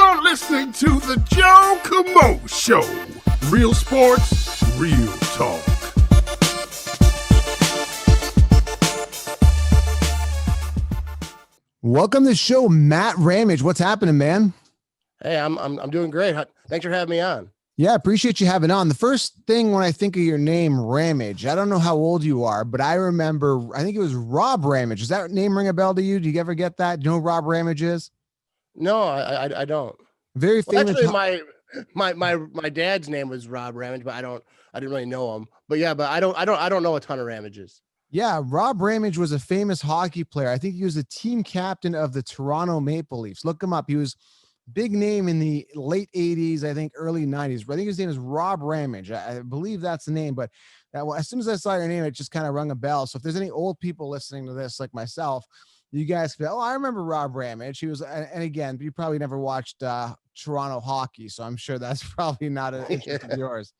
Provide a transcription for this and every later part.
You're listening to the Joe Kamo Show. Real sports, real talk. Welcome to the show, Matt Ramage. What's happening, man? Hey, I'm doing great. Thanks for having me on. Yeah, appreciate you having on. The first thing when I think of your name, Ramage, I don't know how old you are, but I remember, I think it was Rob Ramage. Does that name ring a bell to you? Do you ever get that? Do you know who Rob Ramage is? No, I don't. Very famous. Actually, my dad's name was Rob Ramage, but I didn't really know him. But yeah, but I don't know a ton of Ramages. Yeah, Rob Ramage was a famous hockey player. I think he was the team captain of the Toronto Maple Leafs. Look him up. He was big name in the late 80s, I think early 90s. I think his name is Rob Ramage. I believe that's the name, but as soon as I saw your name, it just kind of rung a bell. So if there's any old people listening to this, like myself, you guys can be, oh, I remember Rob Ramage. He was, and again, you probably never watched Toronto hockey, so I'm sure that's probably not an interest of yours.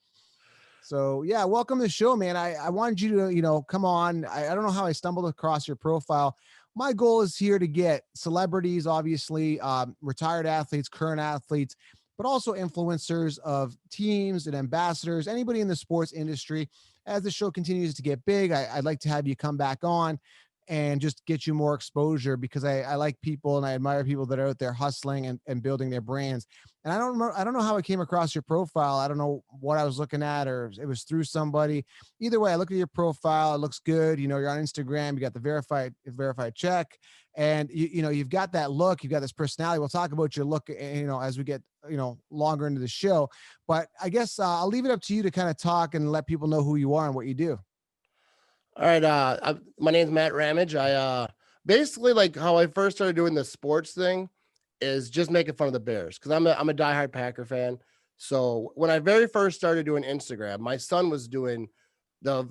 So yeah, welcome to the show, man. I wanted you to, come on. I don't know how I stumbled across your profile. My goal is here to get celebrities, obviously, retired athletes, current athletes, but also influencers of teams and ambassadors, anybody in the sports industry. As the show continues to get big, I'd like to have you come back on and just get you more exposure, because I like people and I admire people that are out there hustling and building their brands. And I don't know how I came across your profile. I don't know what I was looking at, or it was through somebody. Either way, I look at your profile. It looks good. You're on Instagram. You got the verified check, and you've got that look. You've got this personality. We'll talk about your look, as we get, longer into the show. But I guess I'll leave it up to you to kind of talk and let people know who you are and what you do. All right. My name's Matt Ramage. I basically, like, how I first started doing the sports thing is just making fun of the Bears, because I'm a diehard Packer fan. So when I very first started doing Instagram, my son was doing the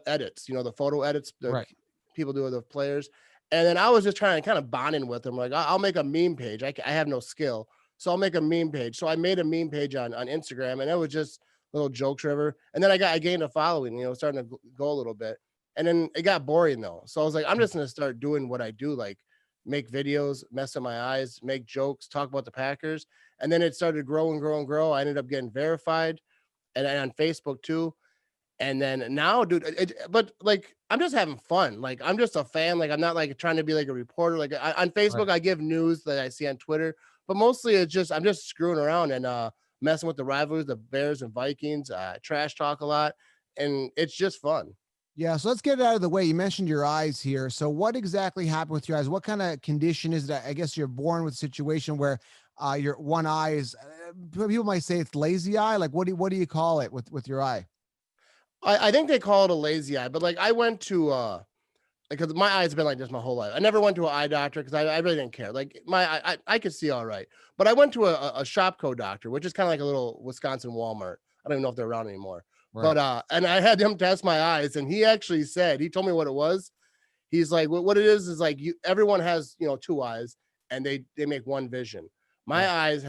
edits, the photo edits Right. people do with the players. And then I was just trying to kind of bonding with him. Like, I'll make a meme page. I have no skill, so I'll make a meme page. So I made a meme page on Instagram, and it was just little jokes, river. And then I gained a following, starting to go a little bit. And then it got boring though. So I was like, I'm just going to start doing what I do, like make videos, mess up my eyes, make jokes, talk about the Packers. And then it started to grow and grow and grow. I ended up getting verified and on Facebook too. And then now, dude, but like, I'm just having fun. Like, I'm just a fan. Like, I'm not like trying to be like a reporter. Like on Facebook, right. I give news that I see on Twitter, but mostly I'm just screwing around and messing with the rivalries, the Bears and Vikings, trash talk a lot. And it's just fun. Yeah, so let's get it out of the way. You mentioned your eyes here. So what exactly happened with your eyes? What kind of condition is that? I guess you're born with a situation where your one eye is, people might say it's lazy eye. Like, what do you call it with your eye? I think they call it a lazy eye, but like I went to, because my eyes have been like this my whole life. I never went to an eye doctor because I really didn't care. Like I could see all right, but I went to a Shopko doctor, which is kind of like a little Wisconsin Walmart. I don't even know if they're around anymore. Right. But and I had him test my eyes, and he actually said, he told me what it was. He's like, what it is like everyone has two eyes, and they make one vision. My eyes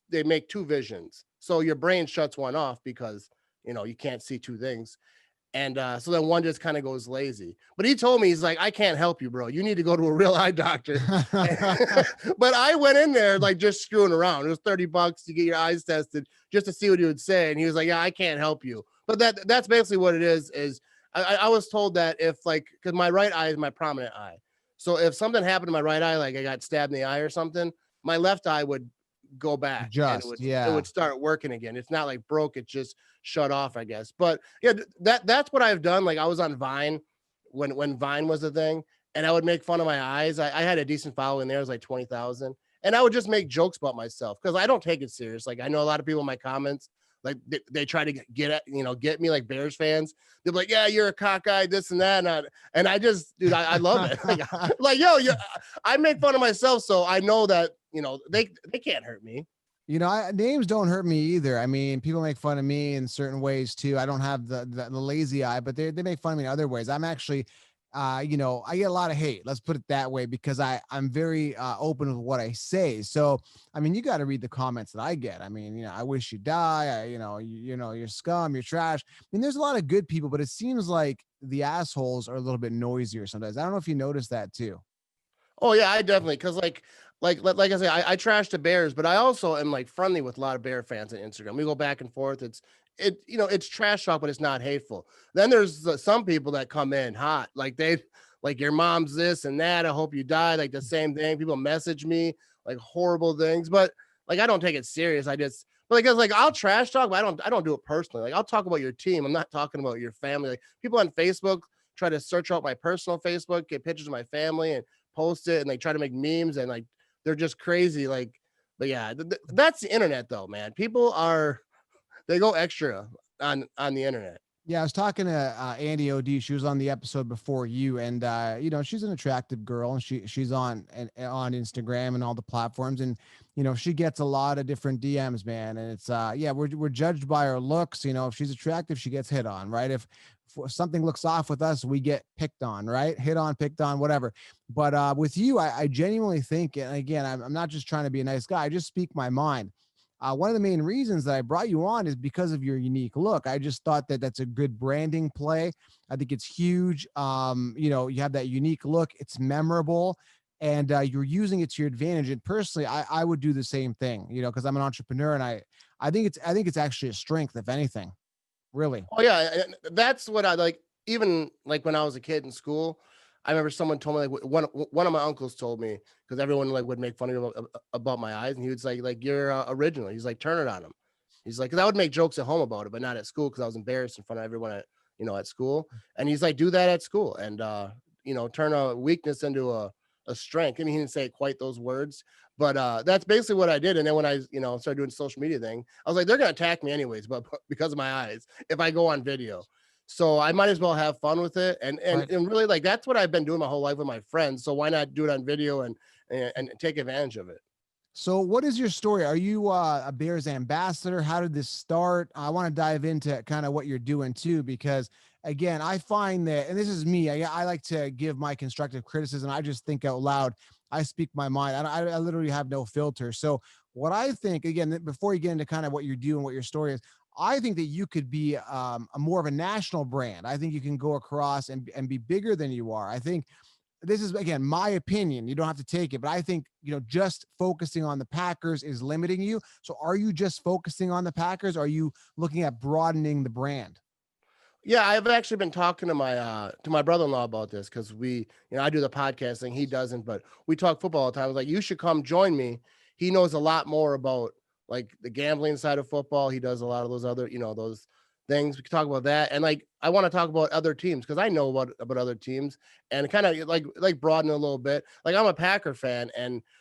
they make two visions, so your brain shuts one off because you can't see two things. And so then one just kind of goes lazy. But he told me, he's like, I can't help you, bro. You need to go to a real eye doctor. But I went in there like just screwing around. It was $30 to get your eyes tested just to see what he would say. And he was like, yeah, I can't help you. But that's basically what it is I was told that if because my right eye is my prominent eye. So if something happened to my right eye, like I got stabbed in the eye or something, my left eye would go back. It would start working again. It's not like broke, it's just shut off, I guess. But yeah, that's what I've done. Like I was on Vine when Vine was a thing, and I would make fun of my eyes. I had a decent following there. It was like 20,000, and I would just make jokes about myself because I don't take it serious. Like I know a lot of people in my comments, like they try to get me, like Bears fans. They're like, yeah, you're a cockeyed, this and that. And I just, dude, I love it. like, yo, I make fun of myself. So I know that, they can't hurt me. Names don't hurt me either. I mean, people make fun of me in certain ways too. I don't have the lazy eye, but they make fun of me in other ways. I'm actually, I get a lot of hate. Let's put it that way, because I'm very open with what I say. So, I mean, you got to read the comments that I get. I mean, I wish you die. You're scum, you're trash. I mean, there's a lot of good people, but it seems like the assholes are a little bit noisier sometimes. I don't know if you notice that too. Oh yeah, I definitely, because like like I say, I trash the Bears, but I also am like friendly with a lot of Bear fans on Instagram. We go back and forth. It's trash talk, but it's not hateful. Then there's some people that come in hot, like like your mom's this and that. I hope you die. Like the same thing. People message me like horrible things, but like I don't take it serious. But like I'll trash talk, but I don't do it personally. Like I'll talk about your team. I'm not talking about your family. Like people on Facebook try to search out my personal Facebook, get pictures of my family and post it, and they try to make memes and like they're just crazy. Like, but yeah, that's the internet though, man. They go extra on the internet. Yeah, I was talking to Andy OD. She was on the episode before you, and she's an attractive girl, and she's on Instagram and all the platforms, and she gets a lot of different DMs, man. And it's we're judged by our looks. If she's attractive, she gets hit on, right? If something looks off with us, we get picked on, right? Hit on, picked on, whatever. But with you, I genuinely think, and again, I'm not just trying to be a nice guy. I just speak my mind. One of the main reasons that I brought you on is because of your unique look. I just thought that that's a good branding play. I think it's huge. You have that unique look. It's memorable, and you're using it to your advantage. And personally, I would do the same thing, because I'm an entrepreneur, and I think it's actually a strength, if anything, really. Oh yeah, and that's what I like. Even like when I was a kid in school, I remember someone told me like one of my uncles told me because everyone like would make fun of me about my eyes, and he was like you're original. He's like turn it on him. He's like because I would make jokes at home about it, but not at school because I was embarrassed in front of everyone at school. And he's like do that at school and turn a weakness into a strength. I mean he didn't say quite those words, but that's basically what I did. And then when I started doing the social media thing, I was like they're gonna attack me anyways, but because of my eyes, if I go on video. So I might as well have fun with it. And really like that's what I've been doing my whole life with my friends. So why not do it on video and take advantage of it? So what is your story? Are you a Bears ambassador? How did this start? I want to dive into kind of what you're doing too, because again, I find that, and this is me, I like to give my constructive criticism. I just think out loud. I speak my mind. I literally have no filter. So what I think, again, before you get into kind of what you're doing, what your story is, I think that you could be a more of a national brand. I think you can go across and be bigger than you are. I think this is again my opinion. You don't have to take it, but I think just focusing on the Packers is limiting you. So are you just focusing on the Packers? Or are you looking at broadening the brand? Yeah, I've actually been talking to my brother-in-law about this because I do the podcast thing, he doesn't, but we talk football all the time. I was like, you should come join me. He knows a lot more about like the gambling side of football. He does a lot of those other, those things. We can talk about that. And like I want to talk about other teams because I know about other teams and kind of like broaden a little bit. Like I'm a Packer fan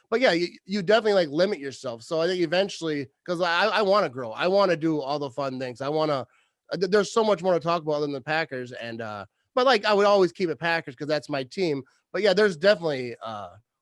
but yeah, you definitely like limit yourself. So I think eventually because I want to grow. I want to do all the fun things. I want to there's so much more to talk about than the Packers and but like I would always keep it Packers because that's my team. But yeah, there's definitely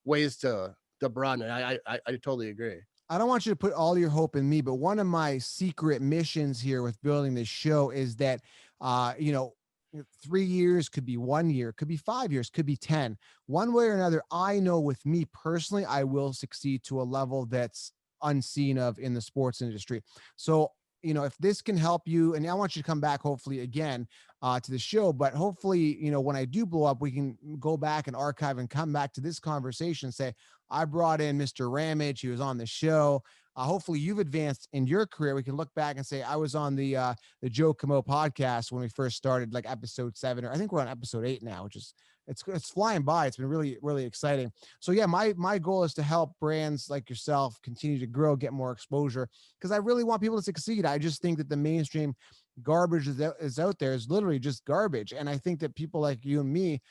ways to broaden it. I totally agree. I don't want you to put all your hope in me, but one of my secret missions here with building this show is that 3 years could be 1 year, could be 5 years, could be 10. One way or another, I know with me personally, I will succeed to a level that's unseen of in the sports industry. So if this can help you, and I want you to come back hopefully again to the show, but hopefully, when I do blow up, we can go back and archive and come back to this conversation and say, I brought in Mr. Ramage. He was on the show. Hopefully you've advanced in your career. We can look back and say, I was on the Joe Kamo podcast when we first started, like episode 7, or I think we're on episode 8 now, which is, it's flying by. It's been really, really exciting. So yeah, my goal is to help brands like yourself continue to grow, get more exposure, because I really want people to succeed. I just think that the mainstream garbage is out there is literally just garbage. And I think that people like you and me,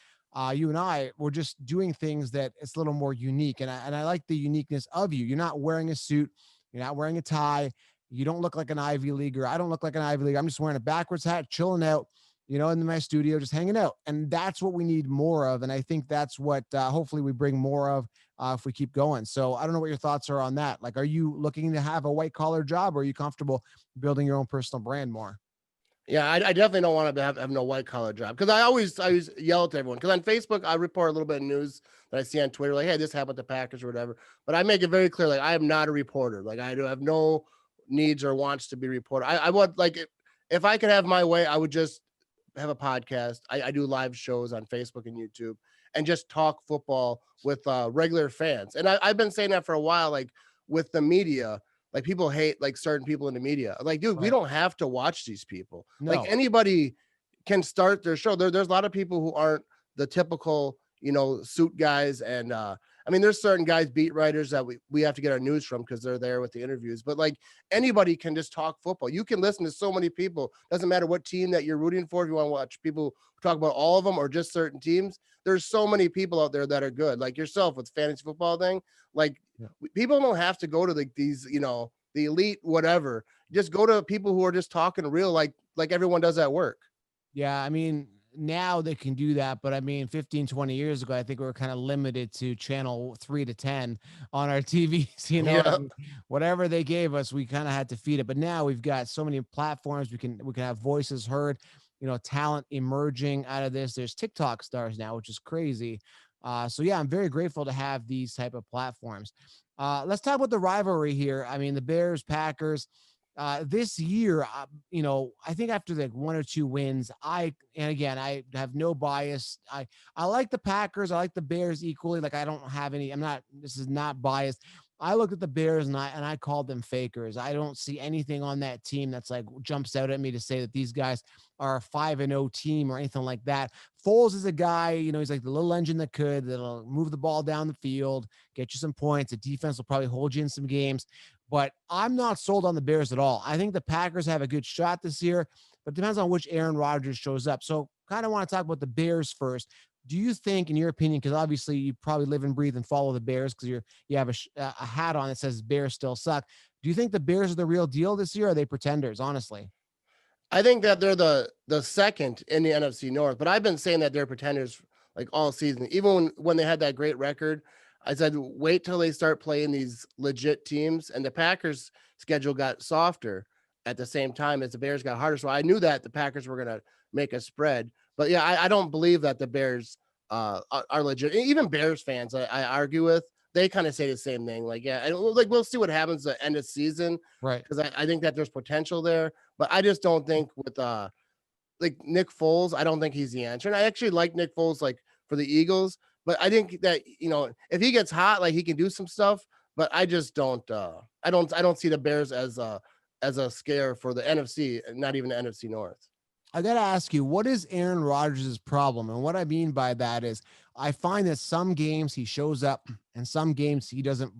you and I, we're just doing things that it's a little more unique. And I like the uniqueness of you. You're not wearing a suit. You're not wearing a tie. You don't look like an Ivy Leaguer. I don't look like an Ivy Leaguer. I'm just wearing a backwards hat, chilling out, in my studio, just hanging out. And that's what we need more of. And I think that's what hopefully we bring more of if we keep going. So I don't know what your thoughts are on that. Like, are you looking to have a white collar job, or are you comfortable building your own personal brand more? Yeah, I definitely don't want to have no white collar job because I always yell at everyone because on Facebook I report a little bit of news that I see on Twitter like, hey, this happened to Packers or whatever. But I make it very clear like I am not a reporter. Like I do have no needs or wants to be reporter. I would like if I could have my way, I would just have a podcast. I do live shows on Facebook and YouTube, and just talk football with regular fans. And I've been saying that for a while, like with the media, like people hate like certain people in the media. Like, dude, we don't have to watch these people. Like No. anybody can start their show. There's a lot of people who aren't the typical, suit guys. And I mean, there's certain guys, beat writers that we have to get our news from because they're there with the interviews. But like anybody can just talk football. You can listen to so many people. Doesn't matter what team that you're rooting for. If you want to watch people talk about all of them or just certain teams, there's so many people out there that are good. Like yourself with fantasy football thing. Like people don't have to go to these, the elite, whatever. Just go to people who are just talking real, like everyone does at work. Yeah, I mean, now they can do that, but I mean, 15, 20 years ago, I think we were kind of limited to channel 3 to 10 on our TVs, Yeah. I mean, whatever they gave us, we kind of had to feed it. But now we've got so many platforms, we can have voices heard, talent emerging out of this. There's TikTok stars now, which is crazy. So yeah, I'm very grateful to have these type of platforms. Let's talk about the rivalry here. I mean, the Bears, Packers, this year, I think after like 1 or 2 wins, and again, I have no bias. I like the Packers. I like the Bears equally. Like I don't have any, this is not biased. I looked at the Bears and I called them fakers. I don't see anything on that team that's like jumps out at me to say that these guys are a 5-0 team or anything like that. Foles is a guy, he's like the little engine that'll move the ball down the field, get you some points. The defense will probably hold you in some games, but I'm not sold on the Bears at all. I think the Packers have a good shot this year, but it depends on which Aaron Rodgers shows up. So kind of want to talk about the Bears first. Do you think, in your opinion, because obviously you probably live and breathe and follow the Bears because you have a hat on that says Bears still suck. Do you think the Bears are the real deal this year? Or are they pretenders, honestly? I think that they're the second in the NFC North, but I've been saying that they're pretenders like all season. Even when they had that great record, I said wait till they start playing these legit teams, and the Packers' schedule got softer at the same time as the Bears got harder. So I knew that the Packers were going to make a spread. But yeah, I don't believe that the Bears are legit. Even Bears fans I argue with, they kind of say the same thing. Like, yeah, and like we'll see what happens at the end of season, Right? Because I think that there's potential there, but I just don't think with like Nick Foles, I don't think he's the answer. And I actually like Nick Foles like for the Eagles, but I think that if he gets hot, like he can do some stuff. But I just don't. I don't see the Bears as a scare for the NFC, not even the NFC North. I got to ask you, what is Aaron Rodgers' problem? And what I mean by that is I find that some games he shows up and some games he doesn't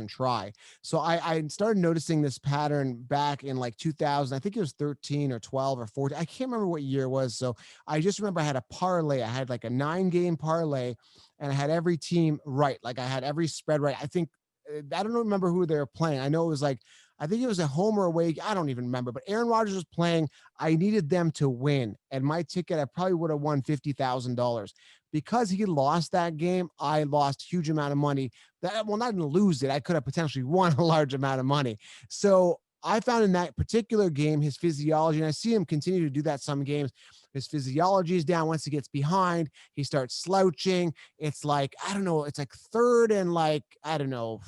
try. So I started noticing this pattern back in like 2000. I think it was 13 or 12 or 14. I can't remember what year it was. So I just remember I had a parlay. I had like a 9-game parlay and I had every team right. Like I had every spread right. I don't remember who they were playing. I know it was like, I think it was a home or away. I don't even remember, but Aaron Rodgers was playing. I needed them to win. And my ticket, I probably would have won $50,000. Because he lost that game, I lost a huge amount of money. Not even lose it. I could have potentially won a large amount of money. So I found in that particular game, his physiology, and I see him continue to do that some games. His physiology is down. Once he gets behind, he starts slouching. It's like, I don't know, it's like 3rd and like, I don't know,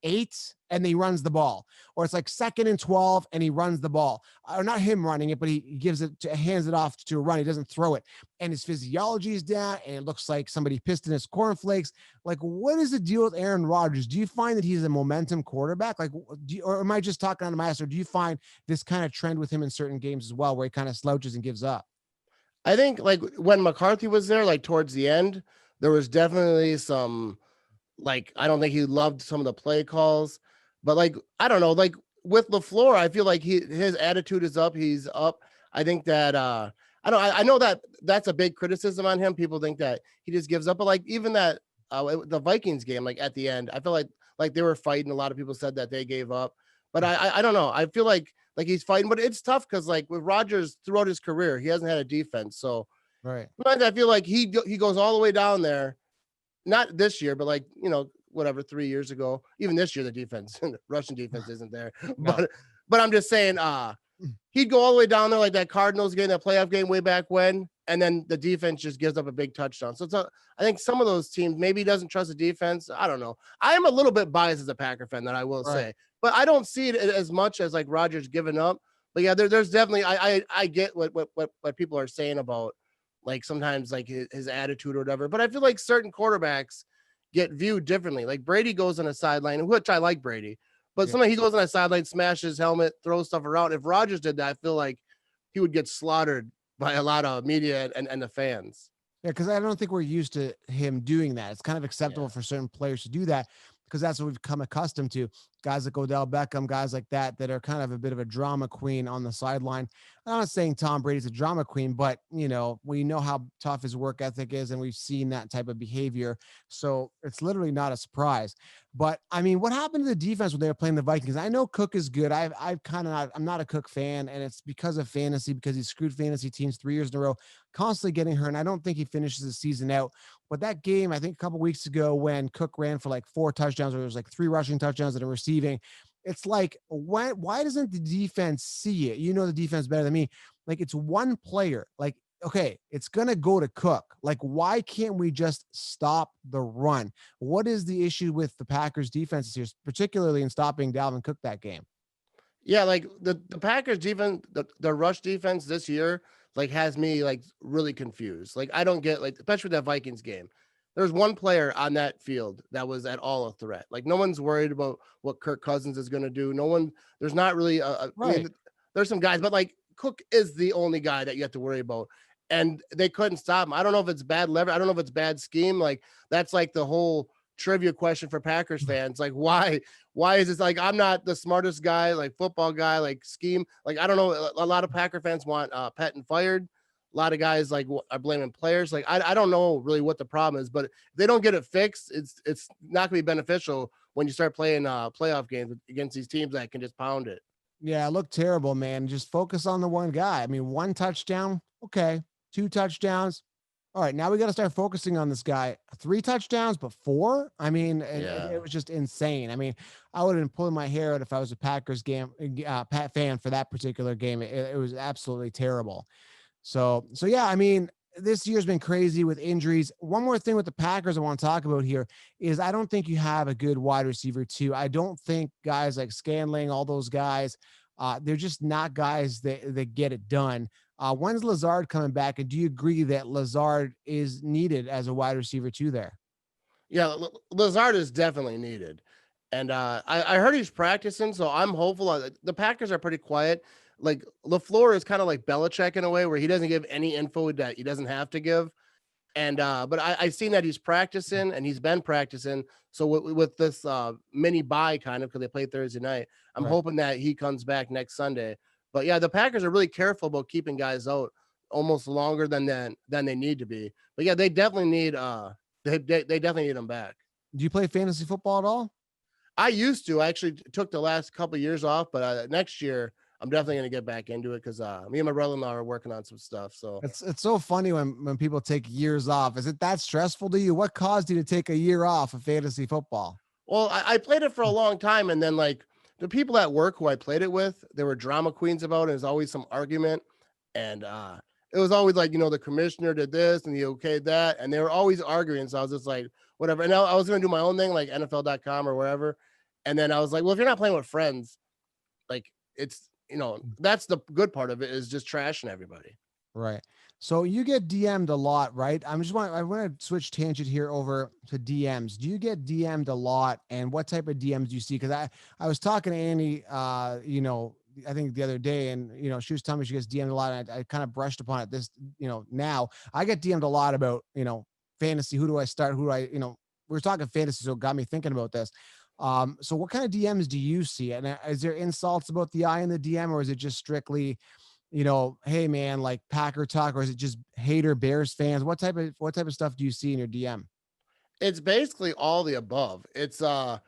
8, and he runs the ball, or it's like 2nd and 12 and he runs the ball, or not him running it, but he hands it off to a run. He doesn't throw it, and his physiology is down, and it looks like somebody pissed in his cornflakes. Like, what is the deal with Aaron Rodgers? Do you find that he's a momentum quarterback? Like, or am I just talking on the master? Do you find this kind of trend with him in certain games as well, where he kind of slouches and gives up? I think like when McCarthy was there, like towards the end, there was definitely some, like, I don't think he loved some of the play calls, but like, I don't know, like with LaFleur, I feel like his attitude is up. He's up. I think that, I know that that's a big criticism on him. People think that he just gives up, but like even that, the Vikings game, like at the end, I feel like they were fighting. A lot of people said that they gave up, but I don't know. I feel like he's fighting, but it's tough because like with Rodgers throughout his career, he hasn't had a defense. So Right. sometimes I feel like he goes all the way down there, not this year, but like, whatever, 3 years ago, even this year, the defense, the Russian defense isn't there, but I'm just saying, he'd go all the way down there, like that Cardinals game, that playoff game way back when, and then the defense just gives up a big touchdown. So I think some of those teams, maybe he doesn't trust the defense. I don't know. I am a little bit biased as a Packer fan, that I will say, but I don't see it as much as like Rodgers giving up. But yeah, there's definitely, I get what people are saying about like sometimes like his attitude or whatever. But I feel like certain quarterbacks get viewed differently. Like Brady goes on a sideline, which I like Brady, but Yeah. sometimes he goes on a sideline, smashes his helmet, throws stuff around. If Rodgers did that, I feel like he would get slaughtered by a lot of media and the fans. Yeah, because I don't think we're used to him doing that. It's kind of acceptable Yeah. for certain players to do that because that's what we've come accustomed to. Guys like Odell Beckham, guys like that are kind of a bit of a drama queen on the sideline. I'm not saying Tom Brady's a drama queen, but we know how tough his work ethic is, and we've seen that type of behavior. So it's literally not a surprise. But I mean, what happened to the defense when they were playing the Vikings? I know Cook is good. I'm not a Cook fan, and it's because of fantasy, because he screwed fantasy teams 3 years in a row, constantly getting hurt. And I don't think he finishes the season out. But that game, I think a couple weeks ago, when Cook ran for like 4 touchdowns, or there was like 3 rushing touchdowns and a receiving, it's like, why doesn't the defense see it? You know the defense better than me. Like, it's one player. Like, okay, it's gonna go to Cook. Like, why can't we just stop the run? What is the issue with the Packers defense here, particularly in stopping Dalvin Cook that game? Yeah, like the Packers defense, the rush defense this year, like has me like really confused. Like I don't get, like, especially that Vikings game. There's one player on that field that was at all a threat. Like no one's worried about what Kirk Cousins is going to do. No one, there's not really I mean, Right. there's some guys, but like Cook is the only guy that you have to worry about. And they couldn't stop him. I don't know if it's bad leverage. I don't know if it's bad scheme. Like that's like the whole trivia question for Packers fans. Like why is this, like, I'm not the smartest guy, like football guy, like scheme. Like, I don't know. A lot of Packer fans want Patton fired. A lot of guys like are blaming players. Like, I don't know really what the problem is, but if they don't get it fixed, it's not gonna be beneficial when you start playing playoff games against these teams that can just pound it. Yeah, it looked terrible, man. Just focus on the one guy. I mean, 1 touchdown, okay. 2 touchdowns. All right, now we got to start focusing on this guy. 3 touchdowns, but 4? I mean, it was just insane. I mean, I would have been pulling my hair out if I was a Packers Pat fan for that particular game. It was absolutely terrible. So yeah, I mean, this year's been crazy with injuries. One more thing with the Packers I want to talk about here is I don't think you have a good wide receiver too. I don't think guys like Scanling, all those guys, they're just not guys that get it done. When's Lazard coming back? And do you agree that Lazard is needed as a wide receiver too there? Yeah, Lazard is definitely needed. And I heard he's practicing, so I'm hopeful. The Packers are pretty quiet. Like LaFleur is kind of like Belichick in a way where he doesn't give any info that he doesn't have to give. And but I seen that he's practicing and he's been practicing. So with this mini bye kind of, because they play Thursday night, I'm Right. hoping that he comes back next Sunday. But yeah, the Packers are really careful about keeping guys out almost longer than they need to be. But yeah, they definitely need they definitely need him back. Do you play fantasy football at all? I used to. I actually took the last couple of years off, but next year I'm definitely going to get back into it because me and my brother-in-law are working on some stuff. So It's so funny when people take years off. Is it that stressful to you? What caused you to take a year off of fantasy football? well, I played it for a long time, and then like the people at work who I played it with, there were drama queens about it. There's always some argument, and it was always like, the commissioner did this and he okayed that, and they were always arguing. So I was just like, whatever. And I was going to do my own thing, like NFL.com or wherever. And then I was like, well, if you're not playing with friends, like it's that's the good part of it, is just trashing everybody. Right. So you get DM'd a lot, right? I want to switch tangent here over to DMs. Do you get DM'd a lot, and what type of DMs do you see? Because I was talking to Annie, I think the other day, and she was telling me she gets DM'd a lot. And I kind of brushed upon it. Now I get DM'd a lot about fantasy. Who do I start? Who do I we're talking fantasy, so it got me thinking about this. So what kind of DMs do you see? And is there insults about the eye in the DM, or is it just strictly hey man, like Packer talk, or is it just hater Bears fans? What type of stuff do you see in your DM? It's basically all the above. It's I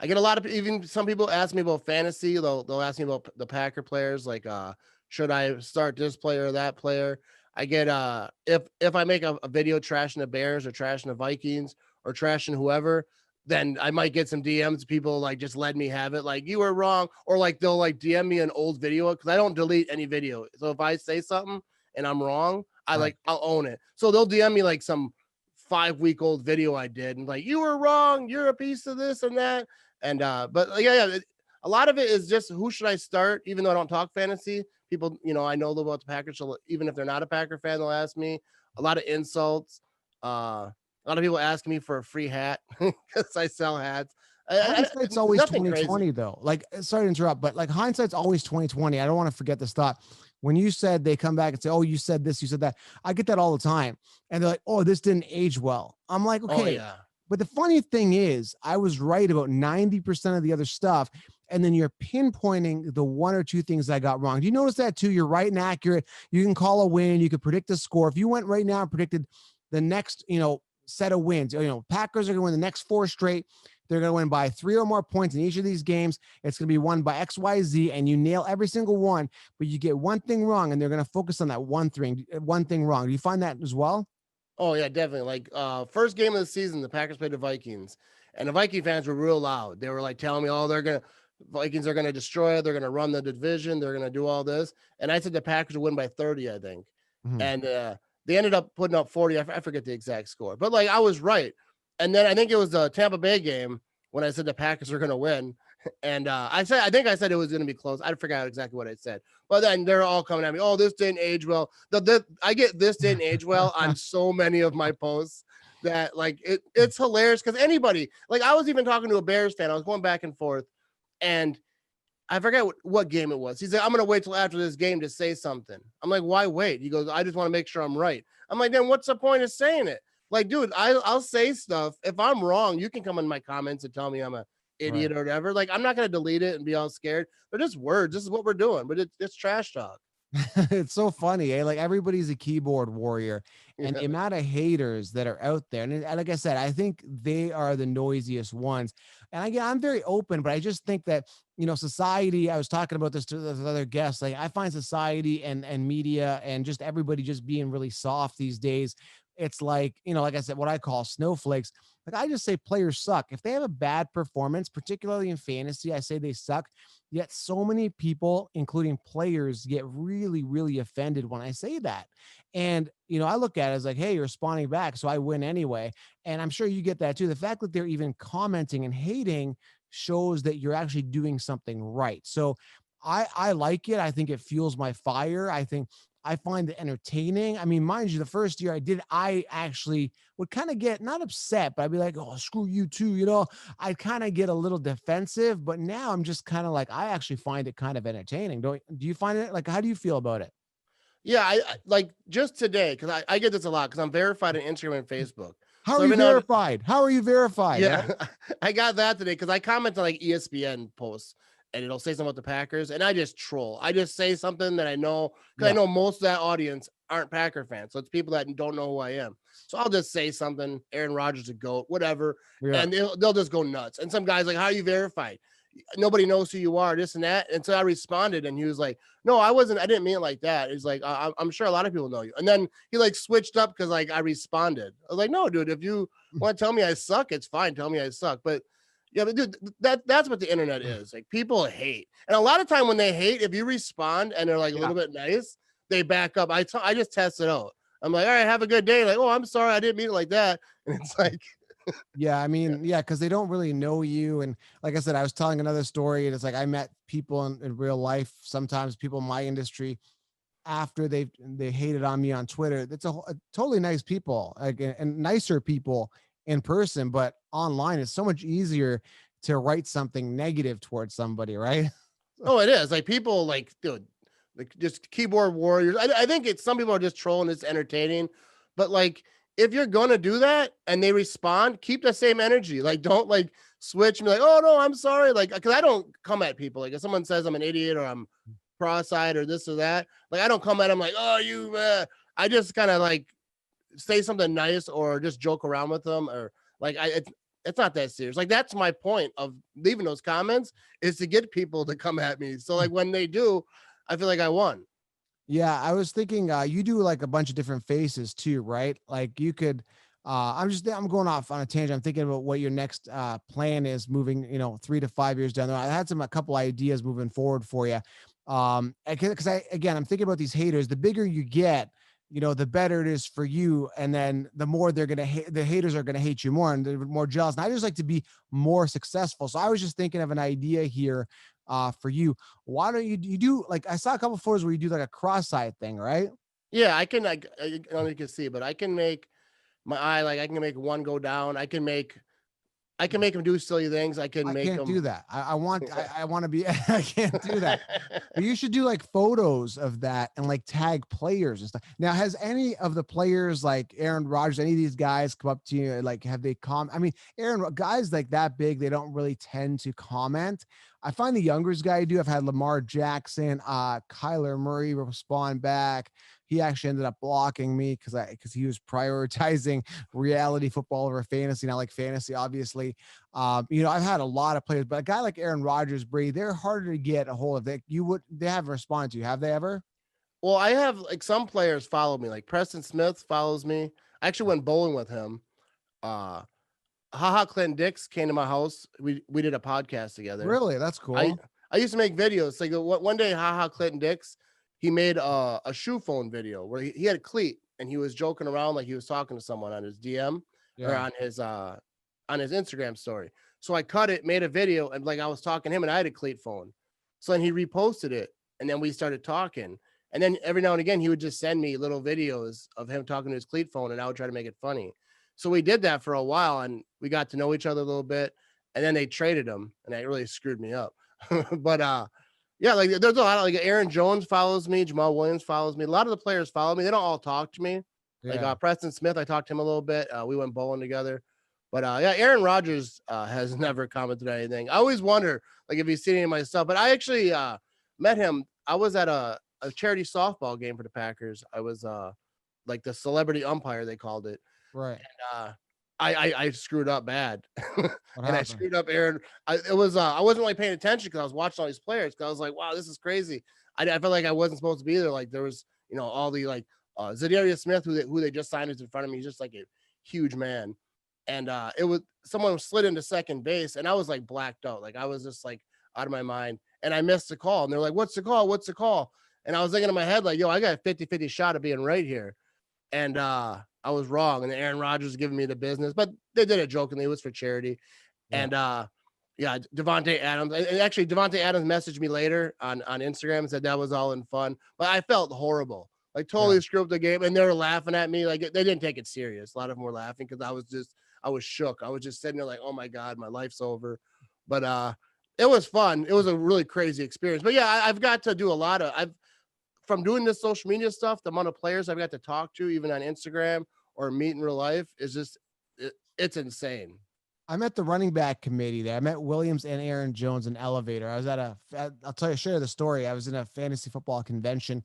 get a lot of, even some people ask me about fantasy. They'll ask me about the Packer players, like should I start this player or that player? I get if I make a video trashing the Bears or trashing the Vikings or trashing whoever, then I might get some DMs. People like just let me have it, like you were wrong, or like they'll like DM me an old video, because I don't delete any video. So if I say something and I'm wrong, Right. I'll own it. So they'll DM me like some 5-week old video I did, and like, you were wrong, you're a piece of this and that. And but yeah, a lot of it is just who should I start. Even though I don't talk fantasy, people, I know about the Packers, so even if they're not a Packer fan, they'll ask me. a lot of insults. A lot of people asking me for a free hat because I sell hats. Hindsight's always Nothing 2020 crazy. though. Like, sorry to interrupt, but like hindsight's always 2020. I don't want to forget this thought. When you said they come back and say, "Oh, you said this, you said that," I get that all the time, and they're like, "Oh, this didn't age well." I'm like, Oh okay, yeah. but the funny thing is, I was right about 90% of the other stuff, and then you're pinpointing the one or two things I got wrong. Do you notice that too? You're right and accurate. You can call a win. You could predict the score. If you went right now and predicted the next, set of wins, Packers are going to win the next 4 straight. They're going to win by 3 or more points in each of these games. It's going to be won by XYZ, and you nail every single one, but you get one thing wrong, and they're going to focus on that one thing wrong. Do you find that as well? Oh yeah, definitely. Like first game of the season, the Packers played the Vikings, and the Viking fans were real loud. They were like telling me, "Oh, Vikings are gonna destroy it. They're gonna run the division. They're gonna do all this." And I said the Packers would win by 30, I think. Mhm. And they ended up putting up 40. I forget the exact score, but like I was right. And then I think it was the Tampa Bay game when I said the Packers are gonna win. And I think I said it was going to be close. I forgot exactly what I said, but then they're all coming at me. Oh, this didn't age well. I get this didn't age well on so many of my posts that like it's hilarious because anybody like I was even talking to a Bears fan. I was going back and forth, and I forget what game it was. He said, "I'm going to wait till after this game to say something." I'm like, "Why wait?" He goes, "I just want to make sure I'm right." I'm like, "Then what's the point of saying it?" Like, dude, I'll say stuff. If I'm wrong, you can come in my comments and tell me I'm a Right. idiot or whatever. Like, I'm not going to delete it and be all scared. They're just words. This is what we're doing, but it's trash talk. It's so funny, eh? Like everybody's a keyboard warrior, and the Yeah. amount of haters that are out there. And like I said, I think they are the noisiest ones. And again, I'm very open, but I just think that society. I was talking about this to the other guests. Like I find society and media and just everybody just being really soft these days. It's like like I said, what I call snowflakes. Like I just say players suck. If they have a bad performance, particularly in fantasy, I say they suck. Yet so many people, including players, get really, really offended when I say that. And, I look at it as like, hey, you're responding back. So I win anyway. And I'm sure you get that too. The fact that they're even commenting and hating shows that you're actually doing something right. So I like it. I think it fuels my fire. I find it entertaining. I mean, mind you, the first year I actually would kind of get not upset, but I'd be like, oh, screw you too. I kind of get a little defensive, but now I'm just kind of like, I actually find it kind of entertaining. Do you find it like, how do you feel about it? Yeah. I like just today, because I get this a lot because I'm verified on Instagram and Facebook. How So are you every now and verified? How are you verified? yeah, Eh? I got that today because I comment on like ESPN posts and it'll say something about the Packers, and I just troll. I just say something that I know because I Yeah. know most of that audience aren't Packer fans, so it's people that don't know who I am. So I'll just say something. Aaron Rodgers a goat, whatever, Yeah. and they'll just go nuts. And some guys like, "How are you verified? Nobody knows who you are, this and that." And so I responded, and he was like, "No, I wasn't. I didn't mean it like that." He's like, I'm sure a lot of people know you." And then he like switched up because like I responded. I was like, "No, dude, if you want to tell me I suck, it's fine. Tell me I suck." But yeah, but dude, that's what the internet is. Like people hate, and a lot of time when they hate, if you respond and they're like a Yeah. little bit nice, they back up. I just test it out. I'm like, "All right, have a good day." Like, "Oh, I'm sorry, I didn't mean it like that." And it's like, Yeah, I yeah, mean, yeah, because they don't really know you. And like I said, I was telling another story, and it's like I met people in real life, sometimes people in my industry, after they hated on me on Twitter. That's a totally nice people, like and nicer people in person, but online it's so much easier to write something negative towards somebody, right? oh, it is like people like, dude, like just keyboard warriors. I think it's some people are just trolling. It's entertaining, but like if you're gonna do that and they respond, keep the same energy. Like don't like switch and be like, "Oh no, I'm sorry." Like because I don't come at people. Like if someone says I'm an idiot or I'm cross-eyed or this or that, like I don't come at them like, "Oh you." I just kind of like say something nice or just joke around with them or like it's not that serious. Like that's my point of leaving those comments is to get people to come at me. So like when they do, I feel like I won. Yeah, I was thinking you do like a bunch of different faces too, right? Like you could I'm going off on a tangent. I'm thinking about what your next plan is moving, 3 to 5 years down the road. I had a couple ideas moving forward for you. Because I'm thinking about these haters. The bigger you get, the better it is for you. And then the more they're gonna hate, the haters are gonna hate you more and they're more jealous. And I just like to be more successful. So I was just thinking of an idea here for you. Why don't you do like I saw a couple photos where you do like a cross-eyed thing, right? Yeah, I can like I don't know if you can see, but I can make my eye like I can make one go down. I can make him do silly things. I can I make can't do him. that. I want to be, I can't do that. But you should do like photos of that and like tag players and stuff. Now, has any of the players like Aaron Rodgers, any of these guys come up to you? Like, have they I mean, guys like that big, they don't really tend to comment. I find the youngest guy I do. I've had Lamar Jackson, Kyler Murray respond back. He actually ended up blocking me because he was prioritizing reality football over fantasy. And I like fantasy, obviously. I've had a lot of players, but a guy like Aaron Rodgers, Brady, they're harder to get a hold of. They haven't responded to you, have they ever? Well, I have like some players follow me. Like Preston Smith follows me. I actually went bowling with him. Uh Haha Clinton Dix came to my house. We did a podcast together. Really? That's I cool. I used to make videos. Like one day, Haha Clinton Dix, he made a shoe phone video where he had a cleat and he was joking around like he was talking to someone on his DM or Yeah. on his Instagram story. So I cut it, made a video, and like I was talking to him, and I had a cleat phone. So then he reposted it, and then we started talking. And then every now and again, he would just send me little videos of him talking to his cleat phone, and I would try to make it funny. So we did that for a while, and we got to know each other a little bit. And then they traded him, and that really screwed me up. But yeah, like there's a lot of like Aaron Jones follows me, Jamal Williams follows me. A lot of the players follow me. They don't all talk to me. Like Yeah. Preston Smith, I talked to him a little bit. We went bowling together. But yeah, Aaron Rodgers has never commented on anything. I always wonder like if he's seen any of my stuff. But I actually met him. I was at a charity softball game for the Packers. I was like the celebrity umpire, they called it. Right. Uh, I screwed up bad, What and I happened? screwed up Aaron. I wasn't really paying attention because I was watching all these players. Because I was like, wow, this is crazy. I felt like I wasn't supposed to be there. Like there was, all the like Zadarius Smith, who they just signed, is in front of me. He's just like a huge man, and it was someone slid into second base, and I was like blacked out. Like I was just like out of my mind, and I missed the call. And they're like, "What's the call? What's the call?" And I was thinking in my head like, "Yo, I got a 50-50 shot of being right here." And I was wrong, and Aaron Rodgers was giving me the business, but they did it jokingly. It was for charity. Yeah. And yeah, Devontae Adams. And actually, Devontae Adams messaged me later on Instagram and said that was all in fun, but I felt horrible, like totally screwed up the game. And they were laughing at me, like they didn't take it serious. A lot of them were laughing because I was shook. I was just sitting there like, oh my god, my life's over. But it was fun. It was a really crazy experience. But yeah, I've got to do a lot of from doing this social media stuff, the amount of players I've got to talk to, even on Instagram or meet in real life, is just it's insane. I met the running back committee there. I met Williams and Aaron Jones in elevator. I was I'll tell you, share the story. I was in a fantasy football convention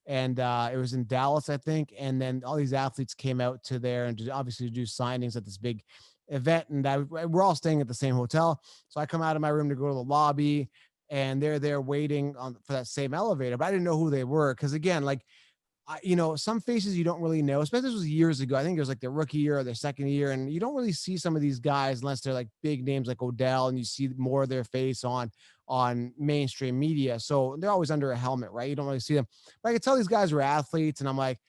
and it was in Dallas, I think. And then all these athletes came out to there and obviously do signings at this big event. And we're all staying at the same hotel. So I come out of my room to go to the lobby and they're there waiting for that same elevator, but I didn't know who they were. Cause again, like, some faces you don't really know, especially this was years ago. I think it was like their rookie year or their second year. And you don't really see some of these guys unless they're like big names like Odell and you see more of their face on mainstream media. So they're always under a helmet, right? You don't really see them. But I could tell these guys were athletes and I'm like,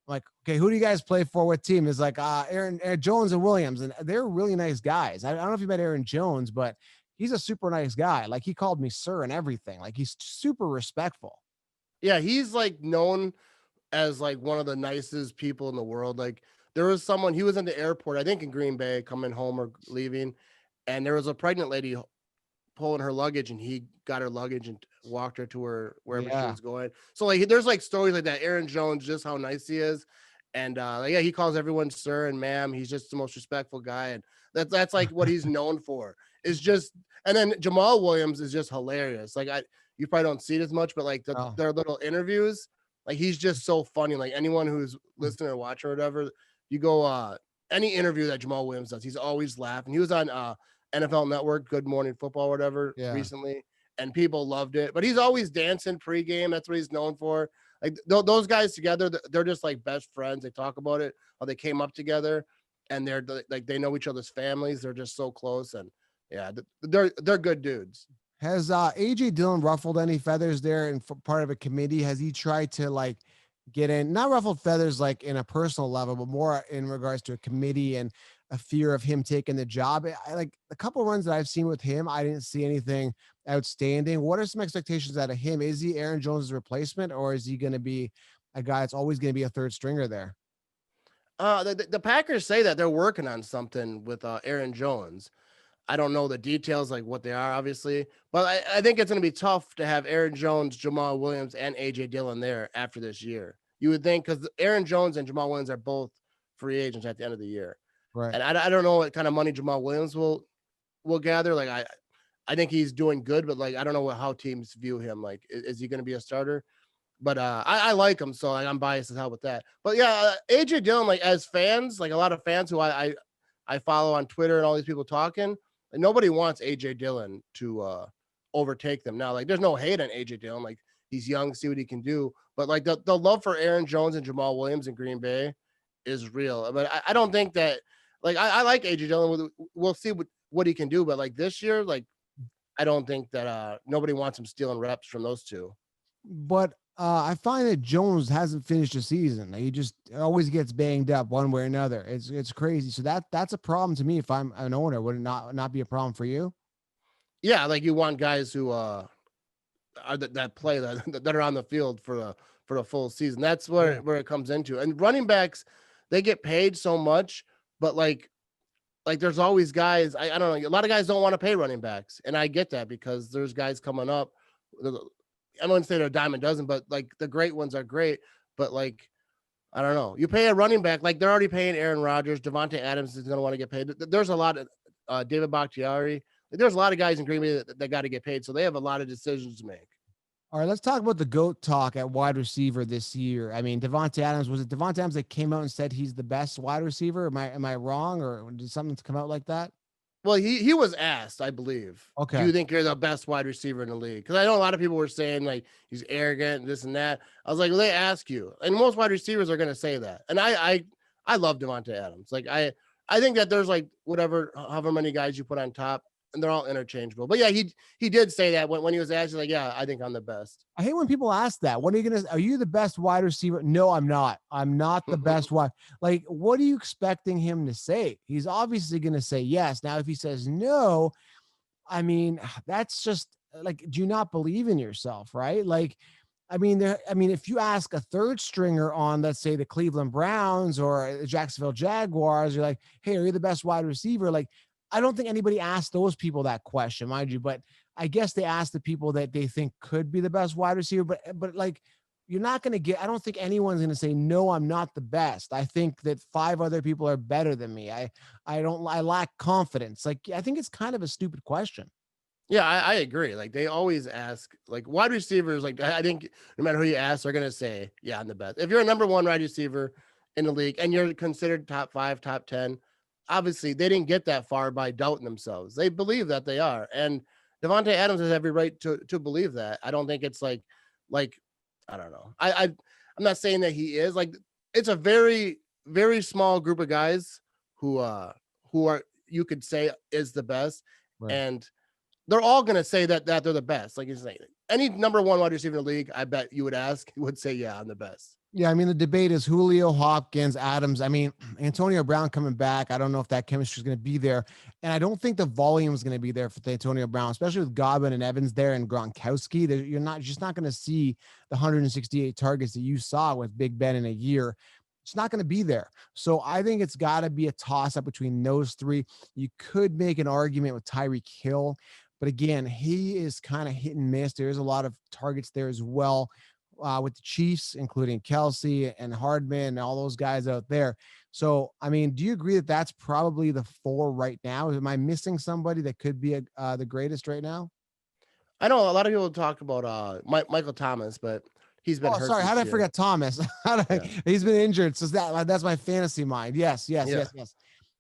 okay, who do you guys play for? What team? Is like Aaron Jones and Williams. And they're really nice guys. I don't know if you met Aaron Jones, but he's a super nice guy. Like he called me sir and everything. Like he's super respectful. Yeah, he's like known as like one of the nicest people in the world. Like there was someone, he was in the airport, I think in Green Bay, coming home or leaving, and there was a pregnant lady pulling her luggage, and he got her luggage and walked her to her wherever she was going. So like there's like stories like that. Aaron Jones, just how nice he is. And yeah, he calls everyone sir and ma'am. He's just the most respectful guy. And that's like what he's known for, is just. And then Jamal Williams is just hilarious. Like you probably don't see it as much, but like their little interviews, like he's just so funny. Like anyone who's listening or watching or whatever, you go any interview that Jamal Williams does, he's always laughing. He was on NFL Network, Good Morning Football, whatever, recently, and people loved it. But he's always dancing pregame. That's what he's known for. Like those guys together, they're just like best friends. They talk about it, how they came up together, and they're like they know each other's families. They're just so close, and yeah, they're good dudes. Has AJ Dillon ruffled any feathers there and part of a committee? Has he tried to like get in, not ruffled feathers like in a personal level, but more in regards to a committee and a fear of him taking the job? I like a couple runs that I've seen with him. I didn't see anything outstanding. What are some expectations out of him? Is he Aaron Jones' replacement, or is he going to be a guy that's always going to be a third stringer there. The Packers say that they're working on something with Aaron Jones. I don't know the details, like what they are, obviously, but I think it's going to be tough to have Aaron Jones, Jamal Williams, and AJ Dillon there after this year. You would think, because Aaron Jones and Jamal Williams are both free agents at the end of the year, Right. and I don't know what kind of money Jamal Williams will gather. Like I think he's doing good, but like I don't know how teams view him. Like, is he going to be a starter? But I like him, so like, I'm biased as hell with that. But yeah, AJ Dillon, like as fans, like a lot of fans who I follow on Twitter and all these people talking, like, nobody wants AJ Dillon to overtake them now. Like there's no hate on AJ Dillon. Like he's young, see what he can do. But like the love for Aaron Jones and Jamal Williams in Green Bay is real. But I don't think that like I like AJ Dillon. We'll see what he can do. But like this year, like I don't think that nobody wants him stealing reps from those two. But I find that Jones hasn't finished the season. He just always gets banged up one way or another. It's crazy. So that's a problem to me. If I'm an owner, would it not be a problem for you? Yeah, like you want guys who are that play that are on the field for the full season. That's where it comes into. And running backs, they get paid so much, but like there's always guys. I don't know. A lot of guys don't want to pay running backs, and I get that because there's guys coming up. I wouldn't say they're a dime a dozen, but like the great ones are great. But like, I don't know. You pay a running back, like they're already paying Aaron Rodgers. Devontae Adams is going to want to get paid. There's a lot of David Bakhtiari. There's a lot of guys in Green Bay that got to get paid. So they have a lot of decisions to make. All right, let's talk about the GOAT talk at wide receiver this year. I mean, Devontae Adams, was it Devontae Adams that came out and said he's the best wide receiver? Am I wrong, or did something come out like that? Well, he was asked, I believe. Okay. Do you think you're the best wide receiver in the league? Because I know a lot of people were saying like he's arrogant and this and that. I was like, well, they ask you, and most wide receivers are going to say that. And I love Devontae Adams. Like I think that there's like however many guys you put on top, and they're all interchangeable. But yeah, he did say that when he was asked, like, yeah, I think I'm the best. I hate when people ask that. Are you the best wide receiver? No, I'm not. I'm not the best wide. Like, what are you expecting him to say? He's obviously going to say yes. Now, if he says no, I mean, that's just like, do you not believe in yourself? Right. Like, I mean, if you ask a third stringer on, let's say, the Cleveland Browns or the Jacksonville Jaguars, you're like, hey, are you the best wide receiver? Like, I don't think anybody asked those people that question, mind you, but I guess they asked the people that they think could be the best wide receiver. But like, you're not going to get, I don't think anyone's going to say, no, I'm not the best. I think that 5 other people are better than me. I lack confidence. Like, I think it's kind of a stupid question. Yeah, I agree. Like they always ask, like wide receivers, like I think no matter who you ask, they're gonna say, yeah, I'm the best. If you're a number 1 wide receiver in the league and you're considered top 5, top 10, obviously they didn't get that far by doubting themselves. They believe that they are. And Devontae Adams has every right to believe that. I don't think it's like I don't know. I'm not saying that he is. Like it's a very, very small group of guys who are you could say is the best. Right. And they're all going to say that they're the best. Like you're saying, any number 1 wide receiver in the league, I bet you would ask, he would say, yeah, I'm the best. Yeah, I mean, the debate is Julio, Hopkins, Adams. I mean, Antonio Brown coming back. I don't know if that chemistry is going to be there. And I don't think the volume is going to be there for Antonio Brown, especially with Godwin and Evans there and Gronkowski. You're just not going to see the 168 targets that you saw with Big Ben in a year. It's not going to be there. So I think it's got to be a toss up between those 3. You could make an argument with Tyreek Hill, but again, he is kind of hit and miss. There's a lot of targets there as well with the Chiefs, including Kelsey and Hardman and all those guys out there. So, I mean, do you agree that that's probably the 4 right now? Am I missing somebody that could be the greatest right now? I know a lot of people talk about Michael Thomas, but he's been hurt. Sorry, how did I forget Thomas? He's been injured. So that's my fantasy mind. Yes.